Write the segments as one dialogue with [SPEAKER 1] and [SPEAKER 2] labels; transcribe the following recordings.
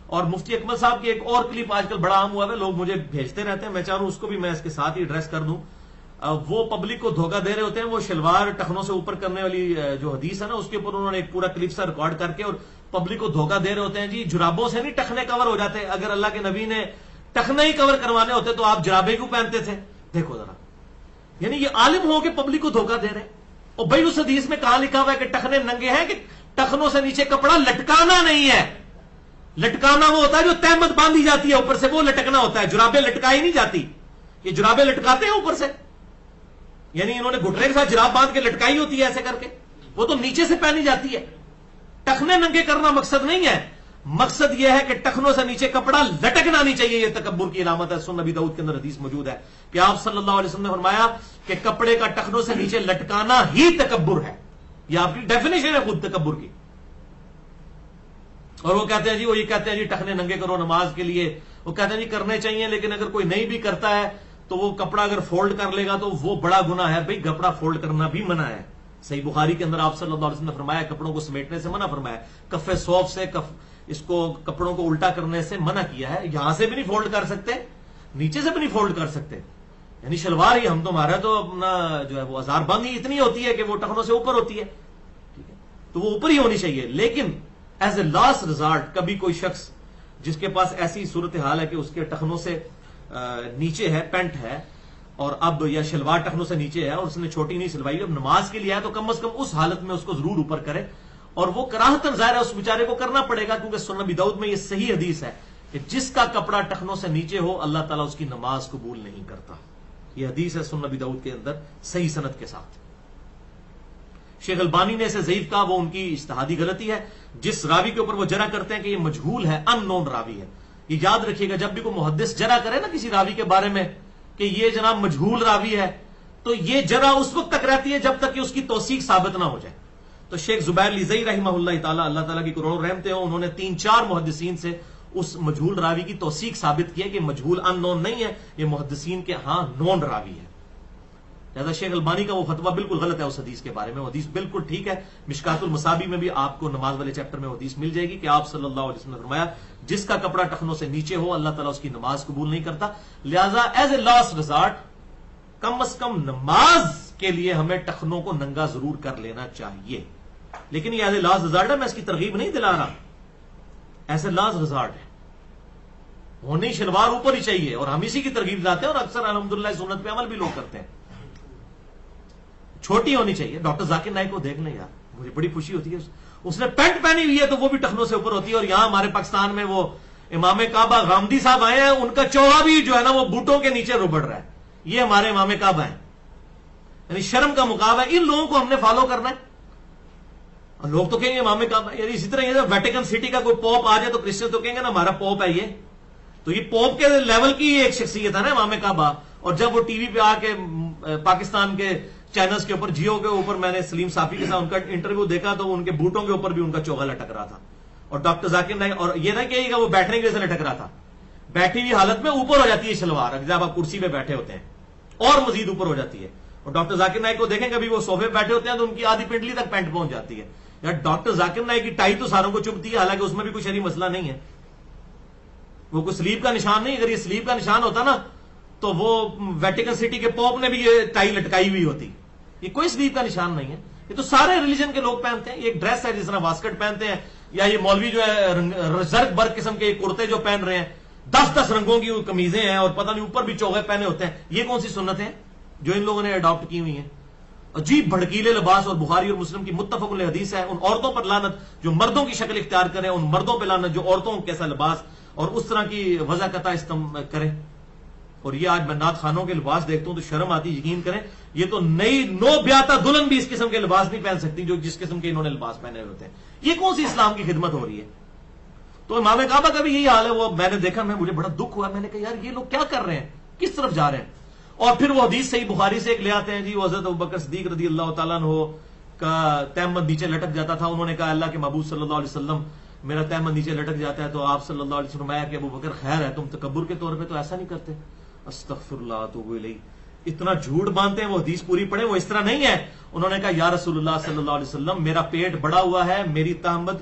[SPEAKER 1] اور مفتی اکمل صاحب کی ایک اور کلپ آج کل بڑا عام ہوا ہے، لوگ مجھے بھیجتے رہتے ہیں، میں چاہ رہا ہوں اس کو بھی میں اس کے ساتھ ہی ایڈریس کر دوں. وہ پبلک کو دھوکہ دے رہے ہوتے ہیں، وہ شلوار ٹخنوں سے اوپر کرنے والی جو حدیث ہے نا، اس کے اوپر انہوں نے ایک پورا کلپ سا ریکارڈ کر کے اور پبلک کو دھوکہ دے رہے ہوتے ہیں. جی جرابوں سے نہیں ٹخنے کور ہو جاتے، اگر اللہ کے نبی نے ٹخنے ہی کور کروانے ہوتے تو آپ جرابے کیوں پہنتے تھے؟ دیکھو ذرا، یعنی یہ عالم ہو کے پبلک کو دھوکہ دے رہے ہیں. اور بھائی اس حدیث میں کہاں لکھا ہوا ہے کہ ٹخنے ننگے ہیں؟ کہ ٹخنوں سے نیچے کپڑا لٹکانا نہیں ہے. لٹکانا وہ ہوتا ہے جو تہمت باندھی جاتی ہے اوپر سے، وہ لٹکنا ہوتا ہے. جرابیں لٹکائی نہیں جاتی، یہ جرابیں لٹکاتے ہیں اوپر سے، یعنی انہوں نے گھٹنے کے ساتھ جراب باندھ کے لٹکائی ہوتی ہے ایسے کر کے، وہ تو نیچے سے پہنی جاتی ہے. ٹخنے ننگے کرنا مقصد نہیں ہے، مقصد یہ ہے کہ ٹخنوں سے نیچے کپڑا لٹکنا نہیں چاہیے. یہ تکبر کی علامت ہے. سنن ابی داؤد کے اندر حدیث موجود ہے کہ آپ صلی اللہ علیہ وسلم نے فرمایا کہ کپڑے کا ٹخنوں سے نیچے لٹکانا ہی تکبر ہے. یہ آپ کی ڈیفینیشن ہے خود تکبر کی. اور وہ کہتے ہیں جی، وہ یہ کہتے ہیں جی ٹخنے ننگے کرو نماز کے لیے، وہ کہتے ہیں جی کرنے چاہیے، لیکن اگر کوئی نہیں بھی کرتا ہے تو وہ کپڑا اگر فولڈ کر لے گا تو وہ بڑا گناہ ہے. بھائی کپڑا فولڈ کرنا بھی منع ہے. صحیح بخاری کے اندر آپ صلی اللہ علیہ وسلم نے فرمایا کپڑوں کو سمیٹنے سے منع فرمایا، کف صوف سے اس کو کپڑوں کو الٹا کرنے سے منع کیا ہے. یہاں سے بھی نہیں فولڈ کر سکتے، نیچے سے بھی نہیں فولڈ کر سکتے. یعنی شلوار ہی ہم تمہارا تو اپنا جو ہے وہ ہزار بند ہی اتنی ہوتی ہے کہ وہ ٹخنوں سے اوپر ہوتی ہے، ٹھیک ہے، تو وہ اوپر ہی ہونی چاہیے. لیکن ایز اے لاسٹ ریزارٹ کبھی کوئی شخص جس کے پاس ایسی صورتحال ہے کہ اس کے ٹخنوں سے نیچے ہے، پینٹ ہے، اور اب یا شلوار ٹخنوں سے نیچے ہے اور اس نے چھوٹی نہیں سلوائی، اب نماز کے لیے ہے تو کم از کم اس حالت میں اس کو ضرور اوپر کرے. اور وہ کراہتن ظاہر ہے اس بیچارے کو کرنا پڑے گا، کیونکہ سنن ابی داؤد میں یہ صحیح حدیث ہے کہ جس کا کپڑا ٹخنوں سے نیچے ہو اللہ تعالیٰ اس کی نماز قبول نہیں کرتا. یہ حدیث ہے سنن ابی داؤد کے اندر صحیح سند کے ساتھ. شیخ البانی نے اسے ضعیف کہا، وہ ان کی اجتہادی غلطی ہے. جس راوی کے اوپر وہ جرح کرتے ہیں کہ یہ مجہول ہے، ان نون راوی ہے، یہ یاد رکھیے گا. جب بھی کوئی محدث جرح کرے نا کسی راوی کے بارے میں کہ یہ جناب مجہول راوی ہے، تو یہ جرح اس وقت تک رہتی ہے جب تک کہ اس کی توثیق ثابت نہ ہو جائے. تو شیخ زبیر لیزئی رحمہ اللہ تعالیٰ، اللہ تعالیٰ کی کروڑوں رحمتیں ہوں، انہوں نے 3-4 محدثین سے اس مجہول راوی کی توثیق ثابت کی ہے کہ مجہول ان نون نہیں ہے، یہ محدثین کے ہاں نون راوی ہے. لہذا شیخ البانی کا وہ فتویٰ بالکل غلط ہے اس حدیث کے بارے میں. وہ حدیث بالکل ٹھیک ہے. مشکات المصابی میں بھی آپ کو نماز والے چیپٹر میں حدیث مل جائے گی کہ آپ صلی اللہ علیہ وسلم نے فرمایا جس کا کپڑا ٹخنوں سے نیچے ہو اللہ تعالیٰ اس کی نماز قبول نہیں کرتا. لہذا ایز اے لاسٹ ریزارٹ کم از کم نماز کے لیے ہمیں ٹخنوں کو ننگا ضرور کر لینا چاہیے. لیکن یہ ایز اے لاسٹ ریزارٹ ہے، میں اس کی ترغیب نہیں دلا رہا، ایز اے لاسٹ ریزارٹ ہے. ہونی شلوار اوپر ہی چاہیے اور ہم اسی کی ترغیب لاتے ہیں اور اکثر الحمدللہ سنت پہ عمل بھی لوگ کرتے ہیں. چھوٹی ہونی چاہیے. ڈاکٹر ذاکر نائک کو دیکھ لیں یار، مجھے بڑی خوشی ہوتی ہے، اس نے پینٹ پہنی ہوئی ہے تو وہ بھی ٹخنوں سے اوپر ہوتی ہے. اور یہاں ہمارے پاکستان میں وہ امام کعبہ غامدی صاحب آئے ہیں، ان کا چوہا بھی جو ہے نا وہ بوٹوں کے نیچے ربڑ رہا ہے. یہ ہمارے امام کعبہ ہیں. یعنی شرم کا مقام ہے. ان لوگوں کو ہم نے فالو کرنا ہے. لوگ تو کہیں گے امام کعبہ، یعنی اسی طرح یہ ویٹیکن سٹی کا کوئی پوپ آ جائے تو کرسچن تو کہیں گے نا ہمارا پوپ ہے یہ. تو یہ پوپ کے لیول کی ایک شخصیت ہے نا امام کعبہ. اور جب وہ ٹی وی پہ آ کے پاکستان کے چینلز کے اوپر، جیو کے اوپر، میں نے سلیم صافی کے ساتھ ان کا انٹرویو دیکھا تو ان کے بوٹوں کے اوپر بھی ان کا چوغا لٹک رہا تھا. اور ڈاکٹر ذاکر نائک، اور یہ نہ کہیے گا وہ بیٹھنے کی وجہ سے لٹک رہا تھا، بیٹھی ہوئی حالت میں اوپر ہو جاتی ہے شلوار جب آپ کرسی پہ بیٹھے ہوتے ہیں اور مزید اوپر ہو جاتی ہے. اور ڈاکٹر ذاکر نائک کو دیکھیں کبھی وہ صوفے پہ بیٹھے ہوتے ہیں تو ان کی آدھی پنڈلی تک پینٹ پہنچ جاتی ہے. یار ڈاکٹر ذاکر نائک کی ٹائی تو ساروں کو چبھتی ہے، حالانکہ اس میں بھی کوئی شرعی مسئلہ نہیں ہے، وہ کوئی سلیب کا نشان نہیں. اگر یہ سلیب کا نشان ہوتا نا تو وہ ویٹیکن سٹی کے پوپ نے بھی یہ ٹائی لٹکائی ہوئی ہوتی. یہ کوئی سلیب کا نشان نہیں ہے. یہ تو سارے ریلیجن کے لوگ پہنتے ہیں. یہ ایک ڈریس ہے جس طرح واسکٹ پہنتے ہیں، یا یہ مولوی جو ہے زرق برق قسم کے کرتے جو پہن رہے ہیں، 10 رنگوں کی قمیضیں ہیں اور پتہ نہیں اوپر بھی چوغے پہنے ہوتے ہیں. یہ کون سی سنت ہیں جو ان لوگوں نے اڈاپٹ کی ہوئی ہیں؟ عجیب بھڑکیلے لباس. اور بخاری اور مسلم کی متفق علیہ حدیث ہے، ان عورتوں پر لعنت جو مردوں کی شکل اختیار کریں، ان مردوں پہ لعنت جو عورتوں کیسا لباس اور اس طرح کی وضاحت کریں. اور یہ آج میں نعت خانوں کے لباس دیکھتا ہوں تو شرم آتی. یقین کریں یہ تو نئی نو بیاتا دلہن بھی اس قسم کے لباس نہیں پہن سکتی جو جس قسم کے انہوں نے لباس پہنے ہوتے ہیں. یہ کون سی اسلام کی خدمت ہو رہی ہے؟ تو امام کعبہ کا بھی یہی حال ہے. وہ میں نے دیکھا، مجھے بڑا دکھ ہوا. میں نے کہا یار یہ لوگ کیا کر رہے ہیں، کس طرف جا رہے ہیں؟ اور پھر وہ حدیث صحیح بخاری سے ایک لے آتے ہیں جی، وہ حضرت ابوبکر صدیق رضی اللہ تعالیٰ عنہ کا تیمم نیچے لٹک جاتا تھا. انہوں نے کہا اللہ کے محبوب صلی اللہ علیہ وسلم میرا تیمم نیچے لٹک جاتا ہے. تو آپ صلی اللہ علیہ وسلم فرمایا کہ ابوبکر خیر ہے، تم تکبر کے طور پہ تو ایسا نہیں کرتے. استغفر اللہ اتوب الیہ. اتنا جھوٹ باندھتے ہیں. وہ حدیث پوری پڑھیں، وہ اس طرح نہیں ہے. انہوں نے کہا یا رسول اللہ صلی اللہ علیہ وسلم میرا پیٹ بڑا ہوا ہے، میری تہمت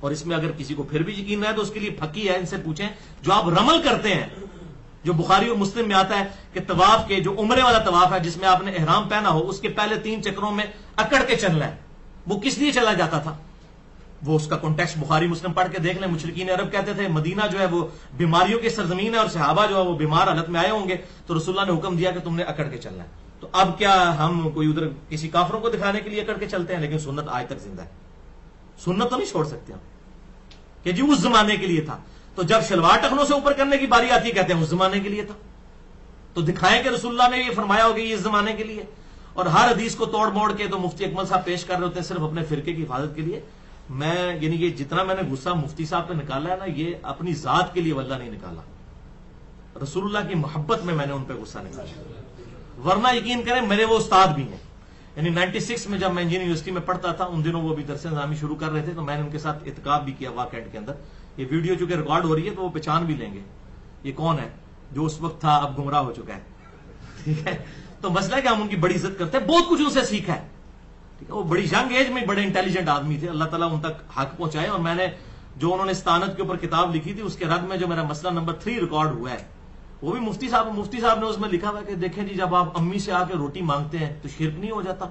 [SPEAKER 1] اور اس میں اگر کسی کو پھر بھی یقین نہ ہے تو اس کے لیے پھکی ہے، ان سے پوچھیں جو آپ رمل کرتے ہیں، جو بخاری اور مسلم میں آتا ہے کہ طواف کے جو عمرے والا طواف ہے جس میں آپ نے احرام پہنا ہو، اس کے پہلے 3 چکروں میں اکڑ کے چلنا ہے، وہ کس لیے چلا جاتا تھا؟ وہ اس کا کانٹیکسٹ بخاری مسلم پڑھ کے دیکھ لیں. مشرکین عرب کہتے تھے مدینہ جو ہے وہ بیماریوں کی سرزمین ہے اور صحابہ جو ہے وہ بیمار حالت میں آئے ہوں گے تو رسول اللہ نے حکم دیا کہ تم نے اکڑ کے چلنا ہے. تو اب کیا ہم کوئی ادھر کسی کافروں کو دکھانے کے لیے اکڑ کے چلتے ہیں؟ لیکن سنت آج تک زندہ ہے. سنت تو نہیں چھوڑ سکتے ہم کہ جی اس زمانے کے لیے تھا. تو جب شلوار ٹخنوں سے اوپر کرنے کی باری آتی ہے کہتے ہیں اس زمانے کے لیے تھا. تو دکھائیں کہ رسول اللہ نے یہ فرمایا ہوگا یہ اس زمانے کے لیے. اور ہر حدیث کو توڑ موڑ کے تو مفتی اکمل صاحب پیش کر رہے ہوتے ہیں صرف اپنے فرقے کی حفاظت کے لیے. میں یعنی یہ جتنا میں نے غصہ مفتی صاحب پہ نکالا ہے نا، یہ اپنی ذات کے لیے واللہ نہیں نکالا، رسول اللہ کی محبت میں نے ان پہ غصہ نکالا. ورنہ یقین کریں میرے وہ استاد بھی ہیں. یعنی 96 میں جب میں انجینئرنگ یونیورسٹی میں پڑھتا تھا ان دنوں وہ بھی درس نظامی شروع کر رہے تھے تو میں نے ان کے ساتھ اعتکاف بھی کیا واقعات کے اندر. یہ ویڈیو چونکہ ریکارڈ ہو رہی ہے تو وہ پہچان بھی لیں گے یہ کون ہے جو اس وقت تھا اب گمراہ ہو چکا ہے. ٹھیک ہے، تو مسئلہ ہے کہ ہم ان کی بڑی عزت کرتے ہیں، بہت کچھ ان سے سیکھا ہے. ٹھیک ہے، وہ بڑی ینگ ایج میں بڑے انٹیلیجنٹ آدمی تھے، اللہ تعالیٰ ان تک حق پہنچائے. اور میں نے جو انہوں نے استانت کے اوپر کتاب لکھی تھی اس کے رد میں جو میرا مسئلہ نمبر 3 ریکارڈ ہوا ہے وہ بھی مفتی صاحب نے اس میں لکھا ہوا کہ دیکھیں جی جب آپ امی سے آ کے روٹی مانگتے ہیں تو شرک نہیں ہو جاتا؟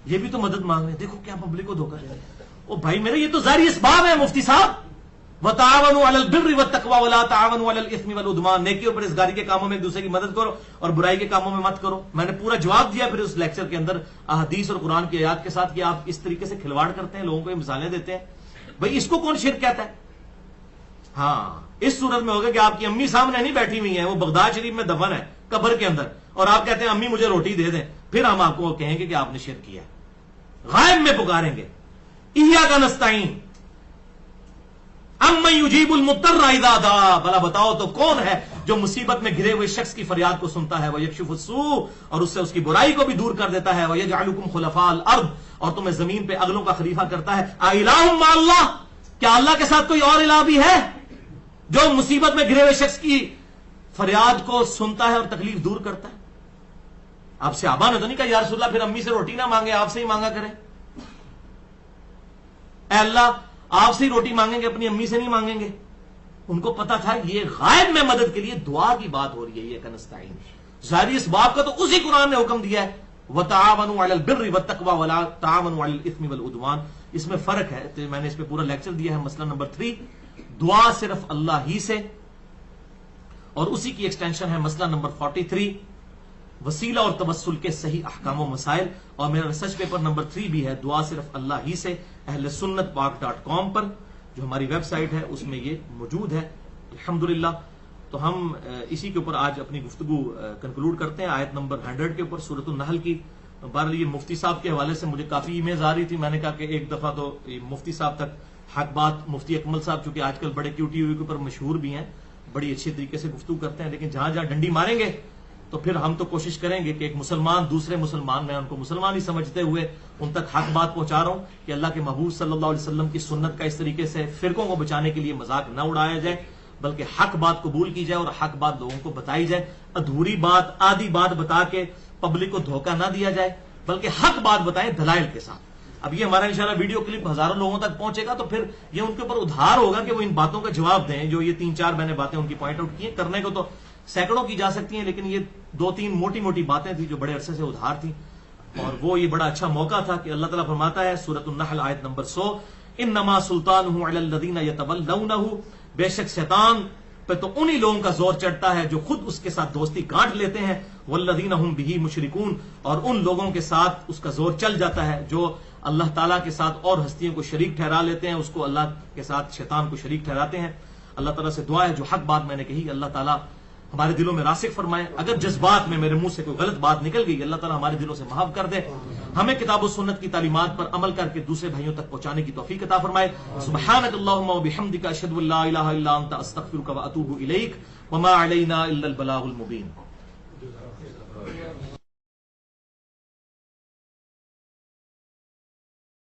[SPEAKER 1] یہ بھی تو مدد مانگ رہے ہیں. دیکھو کیا پبلک کو دھوکہ دے. او بھائی میرے یہ تو ظاہری اسباب ہے مفتی صاحب. وَتَعَاوَنُوا عَلَى الْبِرِّ وَالتَّقْوَىٰ وَلَا تَعَاوَنُوا عَلَى الْإِثْمِ وَالْعُدْوَانِ. نیکی اور پرہیزگاری کے کاموں میں ایک دوسرے کی مدد کرو اور برائی کے کاموں میں مت کرو. میں نے پورا جواب دیا پھر اس لیکچر کے اندر احادیث اور قرآن کی آیات کے ساتھ کہ آپ اس طریقے سے کھلواڑ کرتے ہیں، لوگوں کو یہ مثالیں دیتے ہیں. بھائی اس کو کون شرک کہتا ہے؟ ہاں اس صورت میں ہوگا کہ آپ کی امی سامنے نہیں بیٹھی ہوئی ہیں، وہ بغداد شریف میں دفن ہے قبر کے اندر، اور آپ کہتے ہیں امی مجھے روٹی دے دیں. پھر ہم آپ کو کہیں گے کہ آپ نے شرک کیا. غائب میں پکاریں گے ایاک نستعین امن یجیب المضطر اذا دعا. بھلا بتاؤ تو کون ہے جو مصیبت میں گھرے ہوئے شخص کی فریاد کو سنتا ہے. ویکشف السوء، اور اس سے اس کی برائی کو بھی دور کر دیتا ہے. ویجعلکم خلفاء الارض، اور تمہیں زمین پہ اگلوں کا خلیفہ کرتا ہے. الہ مع اللہ، کیا اللہ کے ساتھ کوئی اور الہ بھی ہے جو مصیبت میں گھرے ہوئے شخص کی فریاد کو سنتا ہے اور تکلیف دور کرتا ہے؟ آپ سے آبا نے تو نہیں کہا یا رسول اللہ پھر امی سے روٹی نہ مانگے آپ سے ہی مانگا کریں. اے اللہ آپ سے ہی روٹی مانگیں گے اپنی امی سے نہیں مانگیں گے. ان کو پتا تھا یہ غائب میں مدد کے لیے دعا کی بات ہو رہی ہے. یہ کنستعین ظاہری اس باب کا تو اسی قرآن نے حکم دیا ہے وَتَعَاوَنُوا عَلَى الْبِرِّ وَالتَّقْوَىٰ وَلَا تَعَاوَنُوا عَلَى الْإِثْمِ وَالْعُدْوَانِ. اس میں فرق ہے. تو میں نے اس پہ پورا لیکچر دیا ہے. مسئلہ نمبر 3 دعا صرف اللہ ہی سے، اور اسی کی ایکسٹینشن ہے مسئلہ نمبر 43 وسیلہ اور توسل کے صحیح احکام و مسائل. اور میرا ریسرچ پیپر نمبر 3 بھی ہے دعا صرف اللہ ہی سے، اہل سنت پاک.com پر جو ہماری ویب سائٹ ہے اس میں یہ موجود ہے الحمدللہ. تو ہم اسی کے اوپر آج اپنی گفتگو کنکلوڈ کرتے ہیں آیت نمبر 100 کے اوپر سورۃ النحل کی. بہرحال یہ مفتی صاحب کے حوالے سے مجھے کافی ایمیلز آ رہی تھی. میں نے کہا کہ ایک دفعہ تو مفتی صاحب تک حق بات، مفتی اکمل صاحب چونکہ آج کل بڑے QTV کے اوپر مشہور بھی ہیں، بڑی اچھی طریقے سے گفتگو کرتے ہیں، لیکن جہاں جہاں ڈنڈی ماریں گے تو پھر ہم تو کوشش کریں گے کہ ایک مسلمان دوسرے مسلمان، میں ان کو مسلمان ہی سمجھتے ہوئے ان تک حق بات پہنچا رہا ہوں کہ اللہ کے محبوب صلی اللہ علیہ وسلم کی سنت کا اس طریقے سے فرقوں کو بچانے کے لیے مذاق نہ اڑایا جائے، بلکہ حق بات قبول کی جائے اور حق بات لوگوں کو بتائی جائے. ادھوری بات، آدھی بات بتا کے پبلک کو دھوکہ نہ دیا جائے، بلکہ حق بات بتائیں دلائل کے ساتھ. اب یہ ہمارا انشاءاللہ ویڈیو کلپ ہزاروں لوگوں تک پہنچے گا تو پھر یہ ان کے اوپر ادھار ہوگا کہ وہ ان باتوں کا جواب دیں جو یہ 3-4 میں نے باتیں ان کی پوائنٹ آؤٹ کی ہیں. کرنے کو تو سینکڑوں کی جا سکتی ہیں لیکن یہ 2-3 موٹی موٹی باتیں تھیں جو بڑے عرصے سے ادھار تھیں، اور وہ یہ بڑا اچھا موقع تھا کہ اللہ تعالیٰ فرماتا ہے سورۃ النحل آیت نمبر 100 انما سلطانہ علی الذین یتولونہ، بے شک شیطان پہ تو انہی لوگوں کا زور چڑھتا ہے جو خود اس کے ساتھ دوستی گانٹ لیتے ہیں، والذین ہم بہ مشرکون، اور ان لوگوں کے ساتھ اس کا زور چل جاتا ہے جو اللہ تعالیٰ کے ساتھ اور ہستیوں کو شریک ٹھہرا لیتے ہیں، اس کو اللہ کے ساتھ شیطان کو شریک ٹھہراتے ہیں. اللہ تعالیٰ سے دعا ہے جو حق بات میں نے کہی اللہ تعالیٰ ہمارے دلوں میں راسخ فرمائے. اگر جذبات میں میرے منہ سے کوئی غلط بات نکل گئی اللہ تعالیٰ ہمارے دلوں سے معاف کر دے. ہمیں کتاب و سنت کی تعلیمات پر عمل کر کے دوسرے بھائیوں تک پہنچانے کی توفیق عطا فرمائے. سبحانک اللہم و بحمدک اشہد ان لا الہ الا انت استغفرک و اتوب الیک وما علینا الا البلاغ المبین.